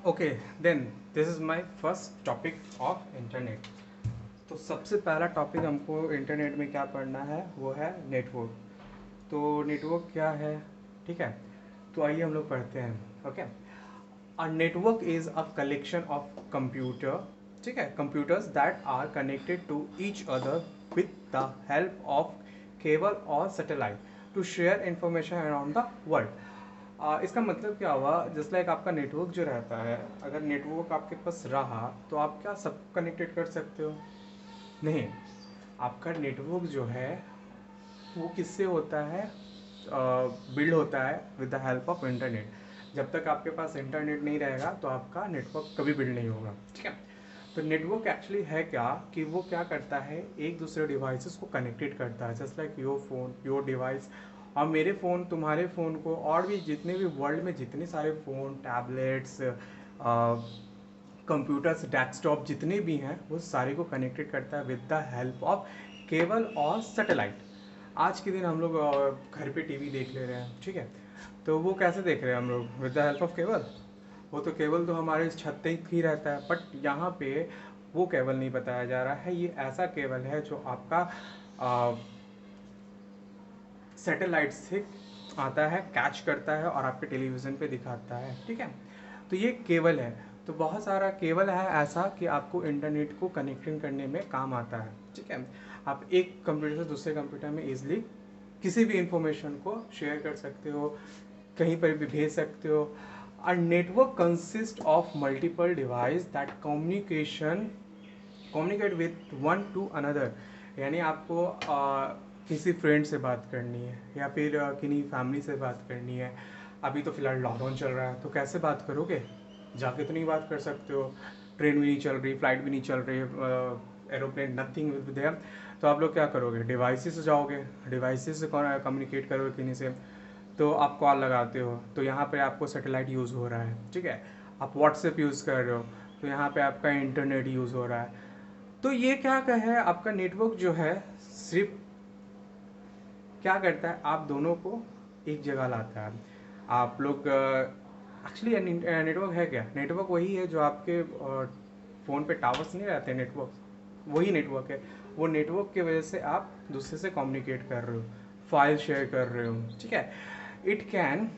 Okay then this is my first topic of internet. तो सबसे पहला टॉपिक हमको इंटरनेट में क्या पढ़ना है वो है नेटवर्क। तो नेटवर्क क्या है, ठीक है। तो आइए हम लोग पढ़ते हैं। Okay, a network is a collection of computer, ठीक है, computers that are connected to each other with the help of cable और satellite to share information around the world. इसका मतलब क्या हुआ, जस्ट लाइक आपका नेटवर्क जो रहता है, अगर नेटवर्क आपके पास रहा तो आप क्या सब कनेक्टेड कर सकते हो? नहीं। आपका नेटवर्क जो है वो किससे होता है? बिल्ड होता है with the help of internet. जब तक आपके पास इंटरनेट नहीं रहेगा तो आपका नेटवर्क कभी बिल्ड नहीं होगा, ठीक है। तो नेटवर्क एक्चुअली है क्या कि वो क्या करता है, एक दूसरे डिवाइसेस को कनेक्टेड करता है, just like your phone your device और मेरे फ़ोन तुम्हारे फ़ोन को, और भी जितने भी वर्ल्ड में जितने सारे फ़ोन टैबलेट्स कंप्यूटर्स डेस्कटॉप जितने भी हैं वो सारे को कनेक्टेड करता है with the help of cable और सैटेलाइट। आज के दिन हम लोग घर पे टीवी देख ले रहे हैं, ठीक है। तो वो कैसे देख रहे हैं हम लोग? With the help of cable. वो तो केबल तो हमारे छत तक ही रहता है, बट यहाँ पे वो केबल नहीं बताया जा रहा है। ये ऐसा केबल है जो आपका सैटेलाइट से आता है, कैच करता है और आपके टेलीविज़न पे दिखाता है, ठीक है। तो ये केबल है। तो बहुत सारा केबल है ऐसा कि आपको इंटरनेट को कनेक्टिंग करने में काम आता है, ठीक है। आप एक कंप्यूटर से दूसरे कंप्यूटर में ईजिली किसी भी इंफॉर्मेशन को शेयर कर सकते हो, कहीं पर भी भेज सकते हो। A network consist of multiple device that communicate with one two another. यानी आपको किसी फ्रेंड से बात करनी है या फिर किन्हीं फैमिली से बात करनी है। अभी तो फिलहाल लॉकडाउन चल रहा है तो कैसे बात करोगे? जाके तो नहीं बात कर सकते हो, ट्रेन भी नहीं चल रही, फ्लाइट भी नहीं चल रही, एरोप्लेन नथिंग विद देयर। तो आप लोग क्या करोगे? डिवाइसेस से जाओगे, डिवाइसेस से कम्युनिकेट करोगे किन्हीं से। तो आप कॉल लगाते हो तो यहाँ पे आपको सैटेलाइट यूज़ हो रहा है, ठीक है। आप व्हाट्सएप यूज़ कर रहे हो तो यहाँ पे आपका इंटरनेट यूज़ हो रहा है। तो ये क्या है, आपका नेटवर्क जो है सिर्फ क्या करता है, आप दोनों को एक जगह लाता है। आप लोग एक्चुअली नेटवर्क है क्या? नेटवर्क वही है जो आपके फ़ोन पे टावर्स नहीं रहते, नेटवर्क वही नेटवर्क है। वो नेटवर्क की वजह से आप दूसरे से कम्युनिकेट कर रहे हो, फाइल शेयर कर रहे हो, ठीक है। It can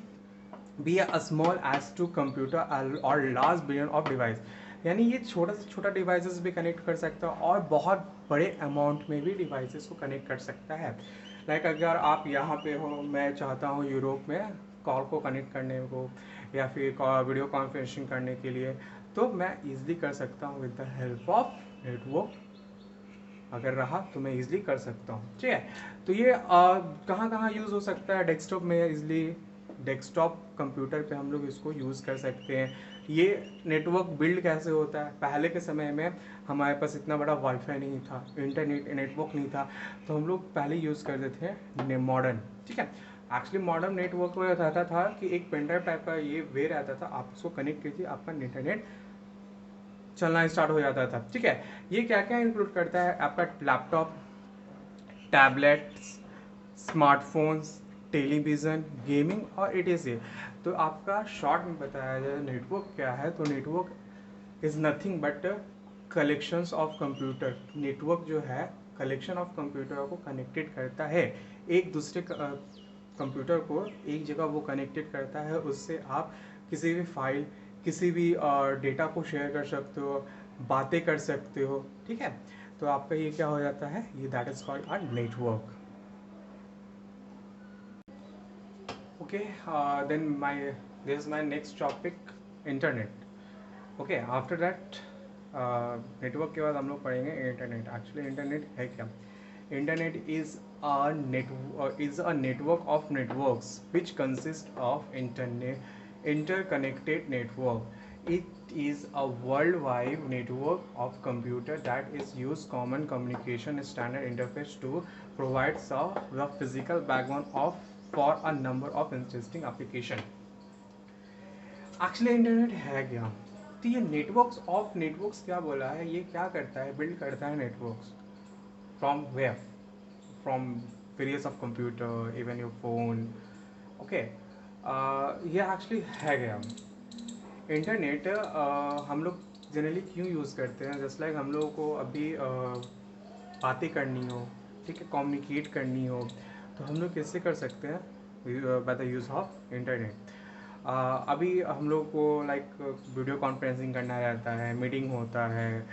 be a small as to computer और लार्ज बिलियन ऑफ डिवाइस। यानी ये छोटा से छोटा डिवाइसेस भी कनेक्ट कर सकता है और बहुत बड़े अमाउंट में भी डिवाइसेस को कनेक्ट कर सकता है। लाइक अगर आप यहाँ पे हो, मैं चाहता हूँ यूरोप में कॉल को कनेक्ट करने को या फिर वीडियो कॉन्फ्रेंसिंग करने के लिए, तो मैं ईजिली कर सकता हूँ with the help of network. अगर रहा तो मैं इजीली कर सकता हूँ, ठीक है। तो ये कहाँ कहाँ यूज़ हो सकता है? डेस्कटॉप में इजली, डेस्कटॉप कंप्यूटर पे हम लोग इसको यूज़ कर सकते हैं। ये नेटवर्क बिल्ड कैसे होता है? पहले के समय में हमारे पास इतना बड़ा वाईफाई नहीं था, इंटरनेट नेटवर्क नहीं था, तो हम लोग पहले यूज़ करते थे मॉडर्न, ठीक है। एक्चुअली मॉडर्न नेटवर्क में रहता था कि एक पेनड्राइव टाइप का ये वे रहता था, आप उसको कनेक्ट कीजिए, आपका इंटरनेट चलना स्टार्ट हो जाता था, ठीक है। ये क्या क्या इंक्लूड करता है? आपका laptop, tablets, smartphones, television, gaming और etc। तो आपका शॉर्ट में बताया जाए नेटवर्क क्या है, तो network is nothing but collections of computer. Network जो है कलेक्शन ऑफ कंप्यूटर को कनेक्टेड करता है, एक दूसरे कंप्यूटर को एक जगह वो कनेक्टेड करता है, उससे आप किसी भी फाइल, किसी भी डेटा को शेयर कर सकते हो, बातें कर सकते हो, ठीक है। तो आपका ये क्या हो जाता है, ये that is called a network. Okay, then my this is my next topic, internet. Okay, after that network के बाद हम लोग पढ़ेंगे इंटरनेट। एक्चुअली इंटरनेट है क्या? Internet is a network of networks which consist of internet interconnected network. It is a worldwide network of computer that is use common communication standard interface to provide the physical backbone of for a number of interesting application. Actually internet है क्या? तो ये networks of networks क्या बोला है, ये क्या करता है? बिल्ड करता है networks from where, from various of computer, even your phone, okay. ये एक्चुअली है क्या? इंटरनेट हम लोग जनरली क्यों यूज़ करते हैं, जस्ट लाइक हम लोगों को अभी बातें करनी हो, ठीक है, कम्युनिकेट करनी हो, तो हम लोग कैसे कर सकते हैं, by the use of internet. अभी हम लोग को लाइक वीडियो कॉन्फ्रेंसिंग करना रहता है, मीटिंग होता है,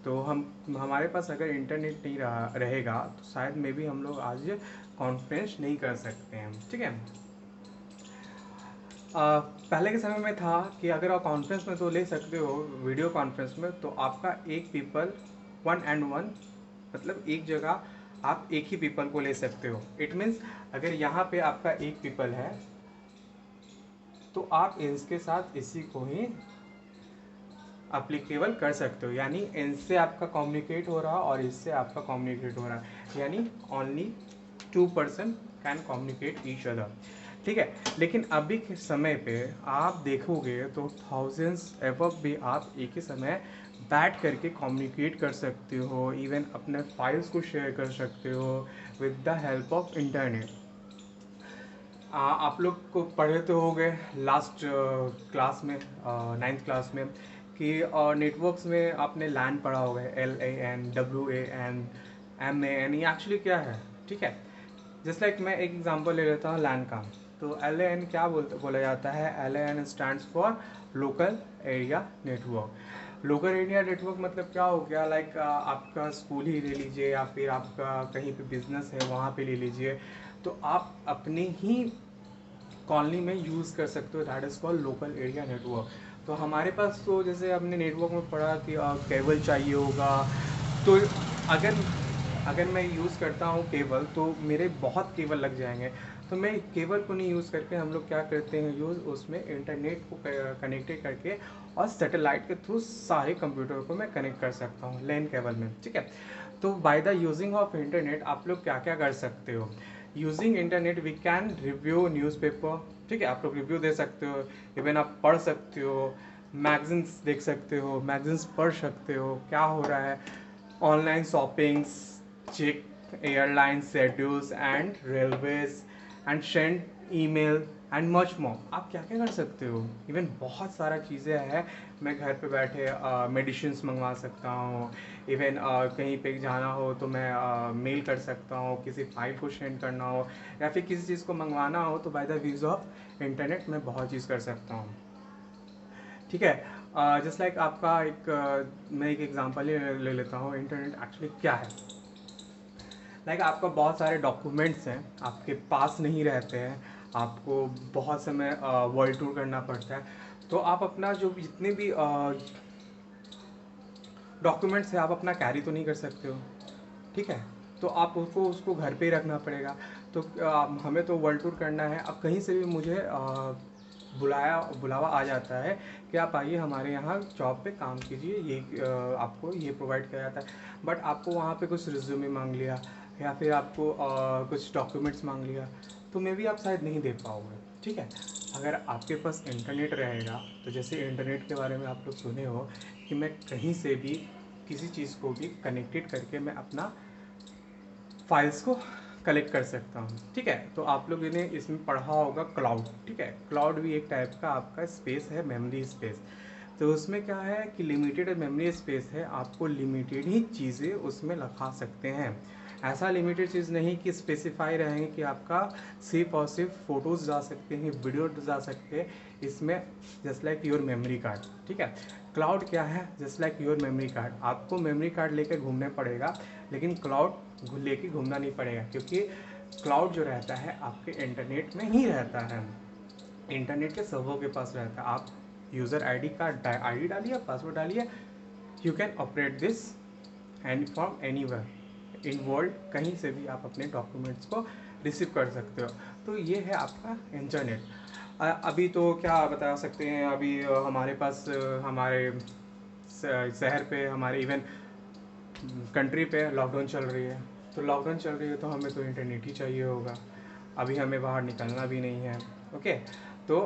तो हम हमारे पास अगर इंटरनेट नहीं रहेगा तो शायद मे बी हम लोग आज कॉन्फ्रेंस नहीं कर सकते हैं, ठीक है। पहले के समय में था कि अगर आप कॉन्फ्रेंस में तो ले सकते हो, वीडियो कॉन्फ्रेंस में तो आपका एक पीपल, वन एंड वन, मतलब एक जगह आप एक ही पीपल को ले सकते हो। इट मीन्स अगर यहाँ पे आपका एक पीपल है तो आप इसके साथ इसी को ही अप्लीकेबल कर सकते हो, यानी इनसे आपका कम्युनिकेट हो रहा और इससे आपका कम्युनिकेट हो रहा है, यानी only 2 person can communicate each other, ठीक है। लेकिन अभी के समय पे आप देखोगे तो थाउजेंड्स एबव भी आप एक ही समय बैठ करके कम्युनिकेट कर सकते हो, इवन अपने फाइल्स को शेयर कर सकते हो with the help of internet. आप लोग को पढ़े तो हो गए लास्ट क्लास में, 9th क्लास में, कि नेटवर्क्स में आपने लैन पढ़ा होगा, LAN WAN MAN, ये एक्चुअली क्या है, ठीक है। जस्ट लाइक मैं एक एग्जांपल ले लेता हूँ लैन का। तो LAN क्या बोला जाता है, LAN stands for local area network. Local area network मतलब क्या हो गया, लाइक आपका स्कूल ही ले लीजिए या फिर आपका कहीं पे बिजनेस है वहाँ पे ले लीजिए, तो आप अपने ही कॉलोनी में यूज़ कर सकते हो, that is called local area network. तो हमारे पास तो जैसे हमने नेटवर्क में पढ़ा कि केबल चाहिए होगा, तो अगर अगर मैं यूज़ करता हूँ केबल तो मेरे बहुत केबल लग जाएंगे, तो मैं केबल को नहीं यूज़ करके हम लोग क्या करते हैं यूज़, उसमें इंटरनेट को कनेक्टेड करके और सैटेलाइट के थ्रू सारे कंप्यूटर को मैं कनेक्ट कर सकता हूँ लैन केबल में, ठीक है। तो by the using of internet आप लोग क्या क्या कर सकते हो, using internet we can review newspaper, ठीक है, आप लोग रिव्यू दे सकते हो, इवन आप पढ़ सकते हो, मैगजीन्स देख सकते हो, मैगजीन्स पढ़ सकते हो क्या हो रहा है, online shoppings, check airline schedules and railways and send email and much more. आप क्या क्या कर सकते हो, इवन बहुत सारा चीज़ें हैं। मैं घर पे बैठे मेडिसिन्स मंगवा सकता हूँ, इवन कहीं पे जाना हो तो मैं मेल कर सकता हूँ, किसी फाइल को सेंड करना हो या फिर किसी चीज़ को मंगवाना हो तो by the use of internet मैं बहुत चीज़ कर सकता हूँ, ठीक है। जस्ट लाइक आपका एक मैं एक एग्जांपल ले लेता हूँ, इंटरनेट एक्चुअली क्या है। लाइक आपका बहुत सारे डॉक्यूमेंट्स हैं आपके पास नहीं रहते हैं, आपको बहुत समय वर्ल्ड टूर करना पड़ता है, तो आप अपना जो जितने भी डॉक्यूमेंट्स है आप अपना कैरी तो नहीं कर सकते हो, ठीक है। तो आप उसको उसको घर पे ही रखना पड़ेगा। तो हमें तो वर्ल्ड टूर करना है, अब कहीं से भी मुझे बुलावा आ जाता है कि आप आइए हमारे यहाँ जॉब पे काम कीजिए, ये आपको ये प्रोवाइड किया जाता है, बट आपको वहाँ पे कुछ रिज्यूमे मांग लिया या फिर आपको कुछ डॉक्यूमेंट्स मांग लिया, तो मे भी आप शायद नहीं दे पाओगे, ठीक है। अगर आपके पास इंटरनेट रहेगा, तो जैसे इंटरनेट के बारे में आप लोग सुने हो कि मैं कहीं से भी किसी चीज़ को भी कनेक्टेड करके मैं अपना फाइल्स को कलेक्ट कर सकता हूँ, ठीक है। तो आप लोगों ने इसमें पढ़ा होगा क्लाउड, ठीक है। क्लाउड भी एक टाइप का आपका स्पेस है, मेमोरी स्पेस। तो उसमें क्या है कि लिमिटेड मेमोरी स्पेस है, आपको लिमिटेड ही चीज़ें उसमें रखा सकते हैं। ऐसा लिमिटेड चीज़ नहीं कि स्पेसिफाई रहेंगे कि आपका सिर्फ और सिर्फ फ़ोटोज़ जा सकते हैं, वीडियो जा सकते हैं इसमें, just like your memory card, ठीक है। क्लाउड क्या है, just like your memory card, आपको मेमोरी कार्ड लेकर घूमने पड़ेगा, लेकिन क्लाउड लेके घूमना नहीं पड़ेगा, क्योंकि क्लाउड जो रहता है आपके इंटरनेट में ही रहता है, इंटरनेट के सर्वर के पास रहता है। आप यूज़र आईडी डालिए, पासवर्ड डालिए, you can operate this and from anywhere in world, कहीं से भी आप अपने डॉक्यूमेंट्स को रिसीव कर सकते हो। तो ये है आपका इंटरनेट। अभी तो क्या बता सकते हैं, अभी हमारे पास हमारे शहर पे, हमारे इवन कंट्री पे लॉकडाउन चल रही है, तो लॉकडाउन चल रही है तो हमें तो इंटरनेट ही चाहिए होगा, अभी हमें बाहर निकलना भी नहीं है, ओके। तो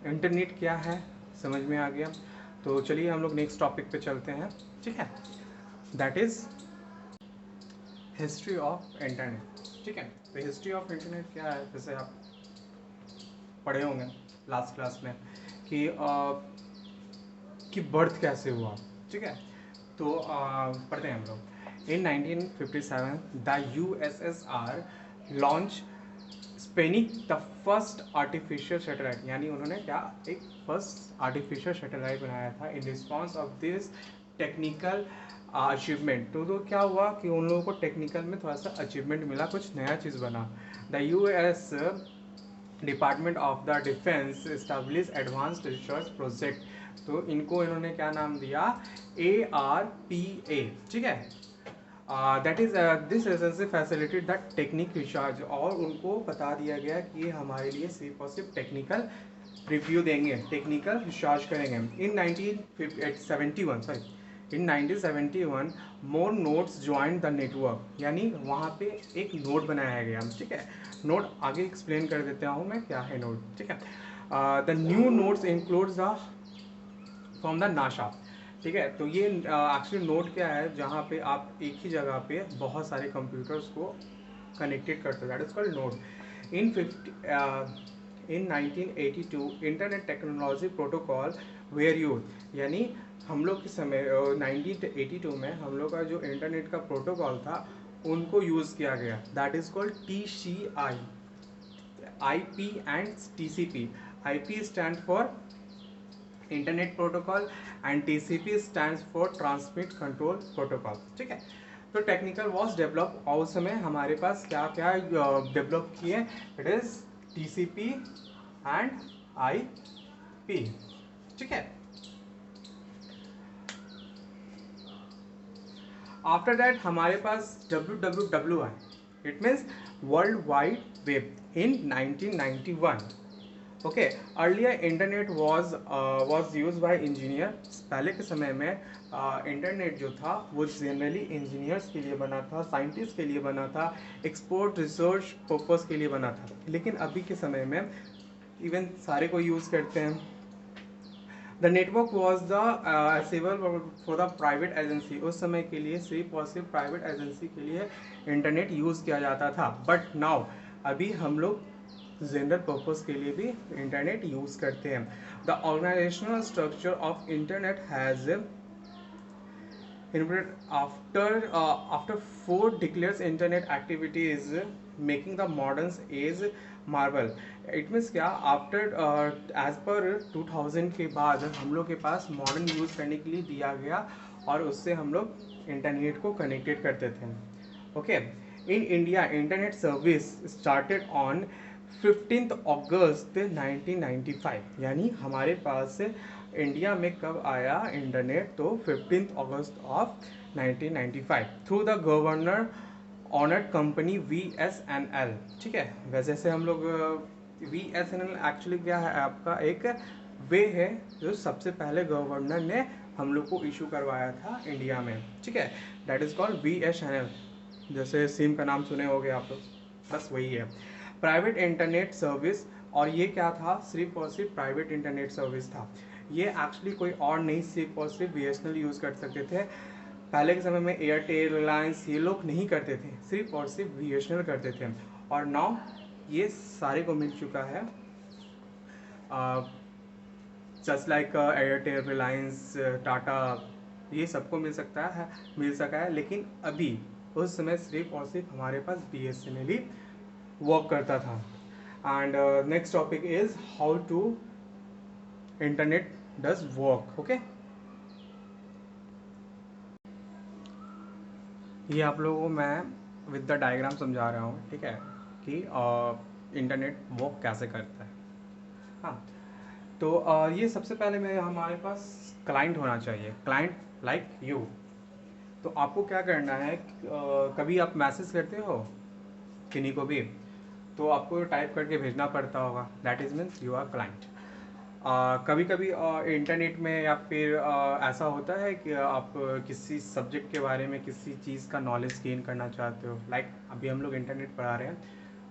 इंटरनेट क्या है समझ में आ गया। तो चलिए हम लोग नेक्स्ट टॉपिक पे चलते हैं, ठीक है। That is history of internet, ठीक है। तो हिस्ट्री ऑफ इंटरनेट क्या है, जैसे आप पढ़े होंगे लास्ट क्लास में कि कि बर्थ कैसे हुआ, ठीक है। तो पढ़ते हैं हम लोग। In 1957 the USSR launch Sputnik the first artificial satellite, यानी उन्होंने क्या एक फर्स्ट आर्टिफिशियल सैटेलाइट बनाया था in response of this technical achievement. तो क्या हुआ कि उन लोगों को टेक्निकल में थोड़ा सा अचीवमेंट मिला, कुछ नया चीज़ बना। The US department of the defence establish advanced research project, तो इनको इन्होंने क्या नाम दिया, ARPA, ठीक है। That is this agency facilitated the technique research, और उनको बता दिया गया कि ये हमारे लिए सिर्फ और सिर्फ टेक्निकल रिव्यू देंगे, टेक्निकल रिसर्च करेंगे। इन 1971 sorry in 1971 more nodes join the network, यानी वहाँ पे एक नोड बनाया गया, ठीक है। नोड आगे एक्सप्लेन कर देता हूँ मैं क्या है नोड, ठीक है। The new nodes includes the from the NASA, ठीक है। तो ये एक्चुअली नोड क्या है, जहाँ पे आप एक ही जगह पे बहुत सारे कंप्यूटर्स को कनेक्टेड करते हो, that is called node. In 1982 internet technology protocol where use, यानी हम लोग के समय 1982 में हम लोग का जो इंटरनेट का प्रोटोकॉल था उनको यूज़ किया गया, that is called TCI, IP and TCP। IP stand for internet protocol and TCP stands for transmit control protocol, ठीक है। तो टेक्निकल वॉज डेवलप, और उस समय हमारे पास क्या क्या डेवलप किए, it is TCP and IP, ठीक है। आफ्टर दैट हमारे पास WWW है, it means world wide web, in 1991। Okay, earlier internet was use by engineer, पहले के समय में इंटरनेट जो था वो जनरली इंजीनियर्स के लिए बना था, साइंटिस्ट के लिए बना था, एक्सपोर्ट रिसर्च पर्पस के लिए बना था। लेकिन अभी के समय में इवन सारे को यूज़ करते हैं। The network was the accessible for the private agency, उस समय के लिए सिर्फ और सिर्फ प्राइवेट एजेंसी के लिए इंटरनेट यूज़ किया जाता था। बट नाउ अभी हम लोग जनरल पर्पस के लिए भी इंटरनेट यूज़ करते हैं। The organisational structure of internet has after 4 declares internet activities making the modern age marvel। It means क्या, आफ्टर एज पर 2000 के बाद हम लोग के पास मॉडर्न यूज़ करने के लिए दिया गया, और उससे हम लोग इंटरनेट को कनेक्टेड करते थे। Okay, in India internet service started on 15 अगस्त 1995, यानी हमारे पास इंडिया में कब आया इंटरनेट, तो 15 August of 1995 through the government owned company VSNL, ठीक है। वैसे से हम लोग VSNL एक्चुअली क्या है, आपका एक वे है जो सबसे पहले गवर्नर ने हम लोग को इशू करवाया था इंडिया में, ठीक है। दैट इज कॉल्ड VSNL, जैसे सिम का नाम सुने होंगे आप लोग, बस वही है, प्राइवेट इंटरनेट सर्विस। और ये क्या था, सिर्फ और सिर्फ प्राइवेट इंटरनेट सर्विस था, ये एक्चुअली कोई और नहीं, सिर्फ और सिर्फ BSNL यूज़ कर सकते थे। पहले के समय में एयरटेल, रिलायंस ये लोग नहीं करते थे, सिर्फ और सिर्फ BSNL करते थे। और नाउ ये सारे को मिल चुका है, just like Airtel, Reliance, Tata, ये सबको मिल सकता है, मिल सका है। लेकिन अभी उस समय सिर्फ और सिर्फ हमारे पास BSNL ही वर्क करता था। And next topic is how to internet does work. Okay, ये आप लोगों को मैं विद द डायग्राम समझा रहा हूँ, ठीक है, कि इंटरनेट वर्क कैसे करता है। हाँ, तो ये सबसे पहले में हमारे पास क्लाइंट होना चाहिए, क्लाइंट लाइक यू। तो आपको क्या करना है, कभी आप मैसेज करते हो किन्हीं को भी, तो आपको टाइप करके भेजना पड़ता होगा, that is means you are client. कभी कभी इंटरनेट में या फिर ऐसा होता है कि आप किसी सब्जेक्ट के बारे में, किसी चीज़ का नॉलेज गेन करना चाहते हो, लाइक अभी हम लोग इंटरनेट पढ़ा रहे हैं,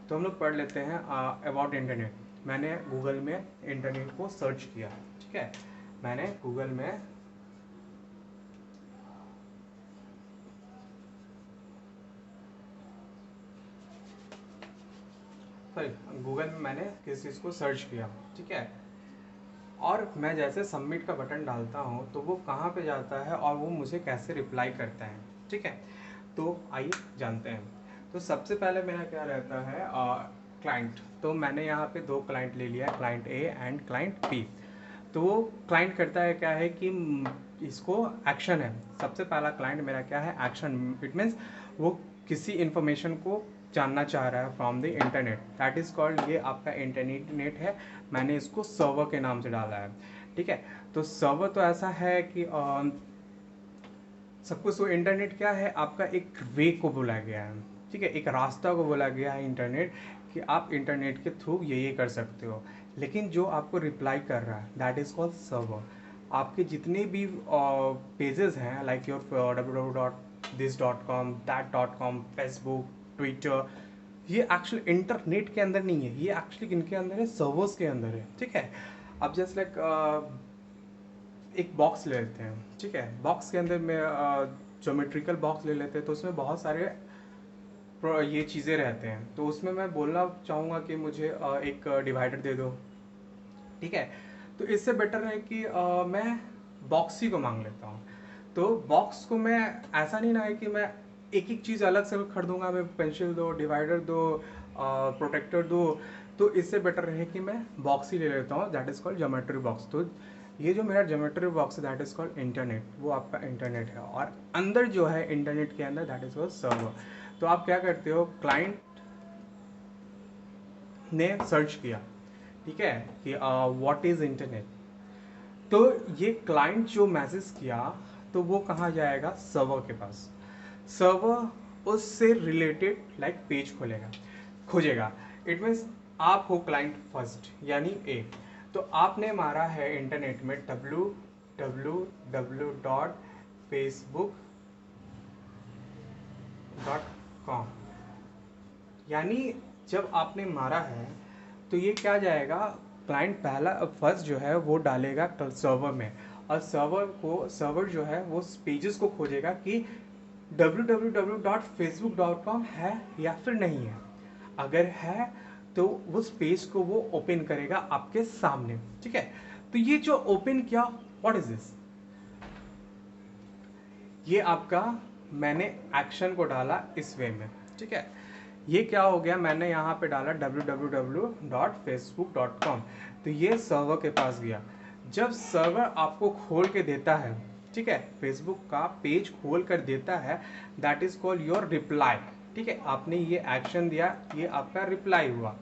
तो हम लोग पढ़ लेते हैं अबाउट इंटरनेट। मैंने गूगल में इंटरनेट को सर्च किया, ठीक है, मैंने गूगल में सॉरी गूगल में मैंने किसी चीज़ को सर्च किया, ठीक है। और मैं जैसे सबमिट का बटन डालता हूँ तो वो कहाँ पे जाता है और वो मुझे कैसे रिप्लाई करता है, ठीक है। तो आइए जानते हैं। तो सबसे पहले मेरा क्या रहता है, क्लाइंट। तो मैंने यहाँ पे दो क्लाइंट ले लिया, client A and client B. तो वो क्लाइंट करता है क्या है कि इसको एक्शन है। सबसे पहला क्लाइंट मेरा क्या है, एक्शन। इट मीन्स वो किसी इंफॉर्मेशन को जानना चाह रहा है from the internet, that is called, ये आपका इंटरनेट है। मैंने इसको सर्वर के नाम से डाला है, ठीक है। तो सर्वर तो ऐसा है कि सब कुछ, वो इंटरनेट क्या है, आपका एक वे को बोला गया है, ठीक है, एक रास्ता को बोला गया है इंटरनेट, कि आप इंटरनेट के थ्रू ये कर सकते हो। लेकिन जो आपको रिप्लाई कर रहा है दैट इज़ कॉल्ड सर्वर। आपके जितने भी पेजेस हैं, like your www.this.com, that.com, Facebook, Twitter, ये एक्चुअली इंटरनेट के अंदर नहीं है, ये एक्चुअली किनके अंदर है, सर्वर्स के अंदर है, ठीक है। अब जस्ट लाइक एक बॉक्स ले लेते हैं, ठीक है। बॉक्स के अंदर में ज्योमेट्रिकल बॉक्स ले लेते हैं, तो उसमें बहुत सारे ये चीज़ें रहते हैं। तो उसमें मैं बोलना चाहूँगा कि मुझे एक डिवाइडर दे दो, ठीक है। तो इससे बेटर है कि मैं बॉक्स ही को मांग लेता हूँ। तो बॉक्स को मैं, ऐसा नहीं ना है कि मैं एक एक चीज़ अलग से खरीदूंगा, मैं पेंसिल दो, डिवाइडर दो, प्रोटेक्टर दो। तो इससे बेटर है कि मैं बॉक्स ही ले लेता हूँ, that is called geometry box. तो ये जो मेरा ज्योमेट्री बॉक्स है दैट इज़ कॉल्ड इंटरनेट, वो आपका इंटरनेट है। और अंदर जो है इंटरनेट के अंदर दैट इज़ कॉल्ड सर्वर। तो आप क्या करते हो, क्लाइंट ने सर्च किया, ठीक है, कि व्हाट इज़ इंटरनेट। तो ये क्लाइंट जो मैसेज किया, तो वो कहाँ जाएगा, सर्वर के पास। सर्वर उससे रिलेटेड लाइक पेज खोलेगा, खोजेगा। इट मीन्स आप हो क्लाइंट फर्स्ट, यानी ए। तो आपने मारा है इंटरनेट में www.facebook.com, यानी जब आपने मारा है तो ये क्या जाएगा, क्लाइंट पहला फर्स्ट जो है वो डालेगा सर्वर में। और सर्वर जो है वो पेजेस को खोजेगा कि www.facebook.com है या फिर नहीं है। अगर है तो उस पेज को वो ओपन करेगा आपके सामने, ठीक है। तो ये जो ओपन किया, व्हाट इज दिस, ये आपका, मैंने एक्शन को डाला इस वे में, ठीक है। ये क्या हो गया, मैंने यहाँ पे डाला www.facebook.com, तो ये सर्वर के पास गया। जब सर्वर आपको खोल के देता है, ठीक है, फेसबुक का पेज खोल कर देता है, that is called your reply, ठीक है। आपने ये एक्शन दिया, ये आपका रिप्लाई हुआ,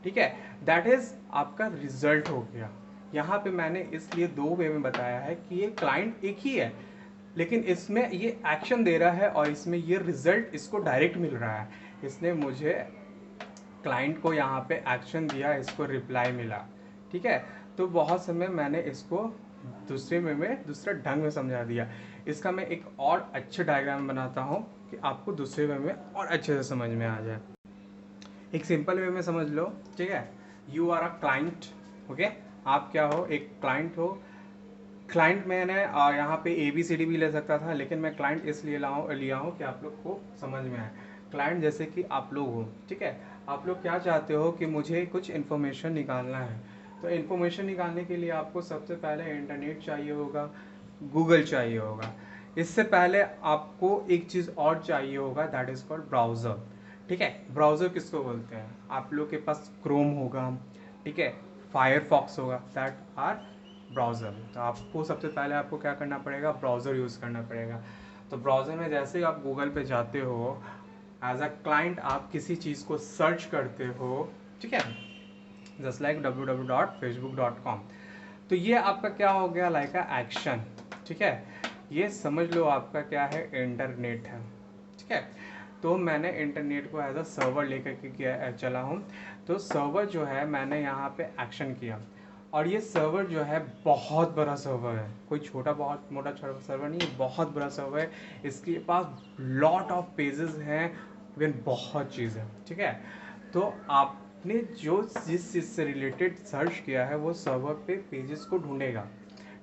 ठीक है। दैट इज आपका रिजल्ट हो गया। यहाँ पे मैंने इसलिए दो वे में बताया है कि ये क्लाइंट एक ही है, लेकिन इसमें ये एक्शन दे रहा है और इसमें ये रिजल्ट इसको डायरेक्ट मिल रहा है। इसने मुझे, क्लाइंट को यहाँ पे एक्शन दिया, इसको रिप्लाई मिला, ठीक है। तो बहुत समय मैंने इसको दूसरे में दूसरा ढंग में समझा दिया। इसका मैं एक और अच्छे डायग्राम बनाता हूँ कि आपको दूसरे वे में और अच्छे से समझ में आ जाए। एक सिंपल वे में समझ लो, ठीक है। You are a client, okay. आप क्या हो, एक क्लाइंट हो। क्लाइंट मैंने यहाँ पे ABCD भी ले सकता था, लेकिन मैं क्लाइंट इसलिए लिया हूँ कि आप लोग को समझ में आए। क्लाइंट जैसे कि आप लोग हो, ठीक है। आप लोग क्या चाहते हो कि मुझे कुछ इन्फॉर्मेशन निकालना है। तो इन्फॉर्मेशन निकालने के लिए आपको सबसे पहले इंटरनेट चाहिए होगा, गूगल चाहिए होगा। इससे पहले आपको एक चीज़ और चाहिए होगा, दैट इज़ कॉल्ड ब्राउज़र, ठीक है। ब्राउज़र किसको बोलते हैं, आप लोग के पास क्रोम होगा, ठीक है, फायरफॉक्स होगा, दैट आर ब्राउज़र। तो आपको सबसे पहले आपको क्या करना पड़ेगा, ब्राउज़र यूज़ करना पड़ेगा। तो ब्राउज़र में जैसे ही आप गूगल पे जाते हो, एज अ क्लाइंट आप किसी चीज़ को सर्च करते हो, ठीक है, जस्ट लाइक www.facebook.com। तो ये आपका क्या हो गया, लाइक अ एक्शन, ठीक है। ये समझ लो आपका क्या है, इंटरनेट है, ठीक है। तो मैंने इंटरनेट को एज अ सर्वर लेकर के चला हूँ। तो सर्वर जो है, मैंने यहाँ पे एक्शन किया, और ये सर्वर जो है बहुत बड़ा सर्वर है, कोई छोटा बहुत मोटा सर्वर नहीं है, बहुत बड़ा सर्वर है। इसके पास लॉट ऑफ पेजेस हैं, इवन बहुत चीज़ है, ठीक है। तो आपने जो जिस चीज़ से रिलेटेड सर्च किया है वो सर्वर पे पेजेस को ढूंढेगा,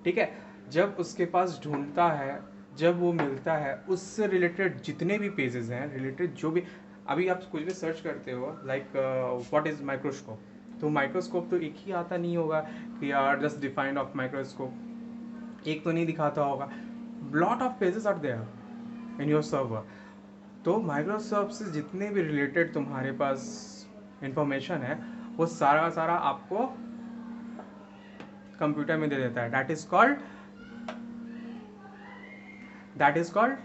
ठीक है। जब उसके पास ढूंढता है, जब वो मिलता है, उससे रिलेटेड जितने भी पेजेस हैं, रिलेटेड जो भी, अभी आप कुछ भी सर्च करते हो, लाइक व्हाट इज़ माइक्रोस्कोप, तो माइक्रोस्कोप तो एक ही आता नहीं होगा कि यार जस्ट डिफाइंड ऑफ माइक्रोस्कोप, एक तो नहीं दिखाता होगा, lot of pages are there in your server. तो माइक्रोसॉफ्ट से जितने भी रिलेटेड तुम्हारे पास इंफॉर्मेशन है वो सारा का सारा आपको कंप्यूटर में दे देता है। That is called